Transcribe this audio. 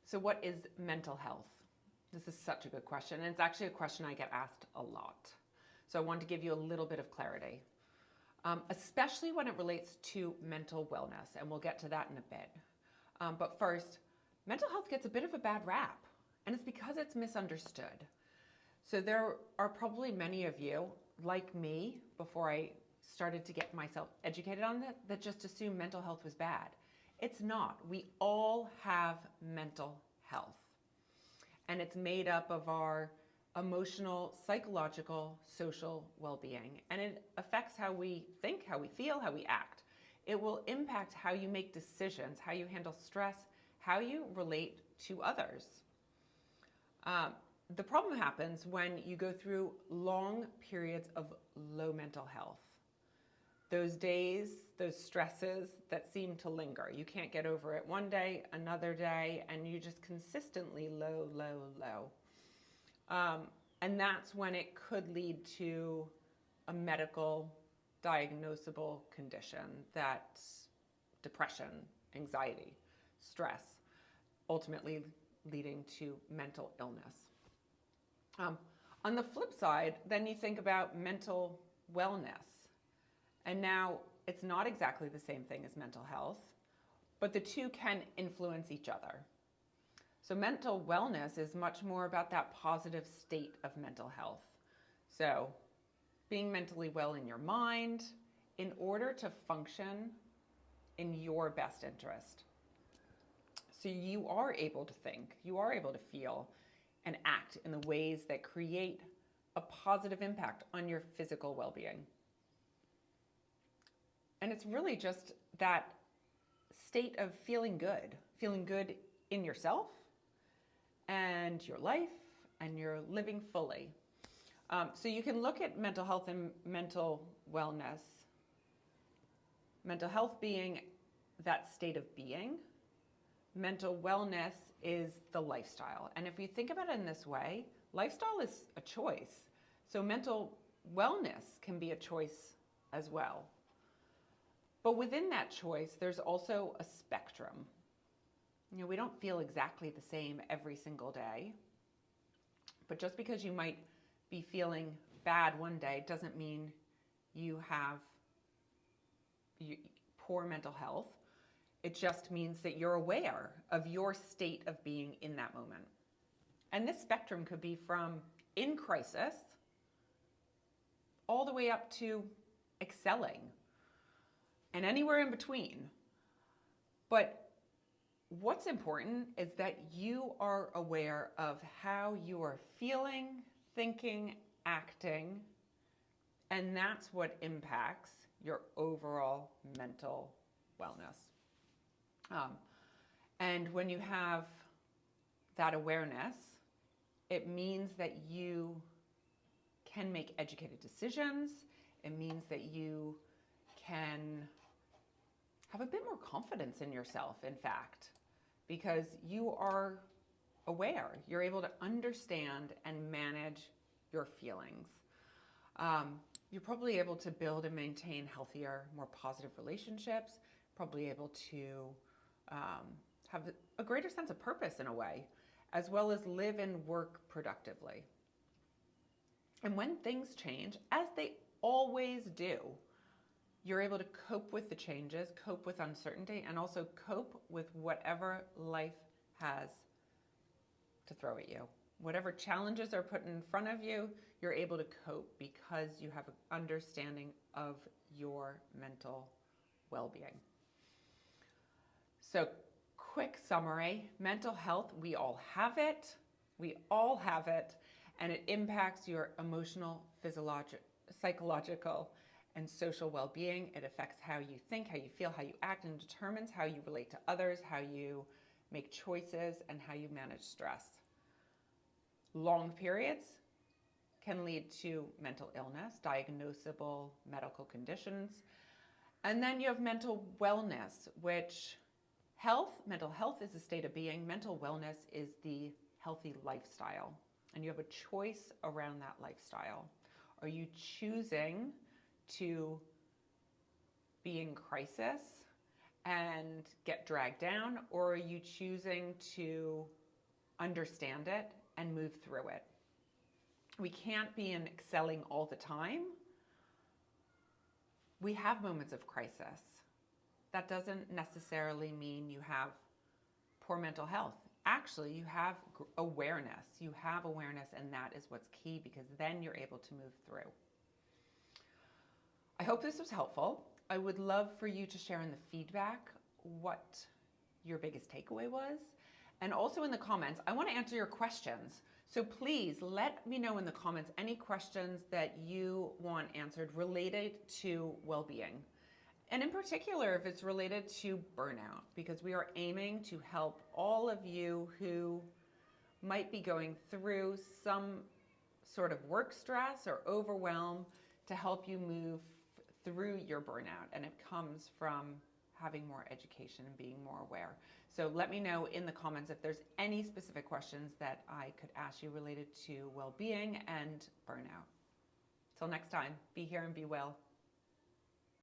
So what is mental health? This is such a good question, and it's actually a question I get asked a lot. So I want to give you a little bit of clarity, especially when it relates to mental wellness, and we'll get to that in a bit. But first, mental health gets a bit of a bad rap, and it's because it's misunderstood. So there are probably many of you, like me, before I started to get myself educated on that just assumed mental health was bad. It's not. We all have mental health. And it's made up of our emotional, psychological, social well-being. And it affects how we think, how we feel, how we act. It will impact how you make decisions, how you handle stress, how you relate to others. The problem happens when you go through long periods of low mental health. Those days, those stresses that seem to linger. You can't get over it one day, another day, and you just consistently low, low, low. And that's when it could lead to a medical diagnosable condition that's depression, anxiety, stress, ultimately leading to mental illness. On the flip side, then you think about mental wellness. And now it's not exactly the same thing as mental health, but the two can influence each other. So mental wellness is much more about that positive state of mental health. So being mentally well in your mind in order to function in your best interest. So you are able to think, you are able to feel and act in the ways that create a positive impact on your physical well-being. And it's really just that state of feeling good in yourself and your life, and you're living fully. So you can look at mental health and mental wellness. Mental health being that state of being. Mental wellness is the lifestyle. And if you think about it in this way, lifestyle is a choice. So mental wellness can be a choice as well. But within that choice, there's also a spectrum. You know, we don't feel exactly the same every single day. But just because you might be feeling bad one day doesn't mean you have poor mental health. It just means that you're aware of your state of being in that moment. And this spectrum could be from in crisis all the way up to excelling and anywhere in between. But what's important is that you are aware of how you are feeling, thinking, acting, and that's what impacts your overall mental wellness. And when you have that awareness, it means that you can make educated decisions. It means that you can have a bit more confidence in yourself, in fact, because you are aware. You're able to understand and manage your feelings. You're probably able to build and maintain healthier, more positive relationships, probably able to have a greater sense of purpose in a way, as well as live and work productively. And when things change, as they always do, you're able to cope with the changes, cope with uncertainty, and also cope with whatever life has to throw at you. Whatever challenges are put in front of you, you're able to cope because you have an understanding of your mental well-being. So, quick summary, mental health, we all have it. We all have it, and it impacts your emotional, physiological, psychological, and social well-being. It affects how you think, how you feel, how you act, and determines how you relate to others, how you make choices, and how you manage stress. Long periods can lead to mental illness, diagnosable medical conditions. And then you have mental wellness, which mental health is a state of being. Mental wellness is the healthy lifestyle. And you have a choice around that lifestyle. Are you choosing to be in crisis and get dragged down, or are you choosing to understand it and move through it? We can't be in excelling all the time. We have moments of crisis. That doesn't necessarily mean you have poor mental health. Actually, you have awareness. You have awareness, and that is what's key, because then you're able to move through. I hope this was helpful. I would love for you to share in the feedback what your biggest takeaway was. And also in the comments, I want to answer your questions. So please let me know in the comments any questions that you want answered related to well-being. And in particular, if it's related to burnout, because we are aiming to help all of you who might be going through some sort of work stress or overwhelm, to help you move through your burnout. And it comes from having more education and being more aware. So let me know in the comments if there's any specific questions that I could ask you related to well-being and burnout. Till next time, be here and be well.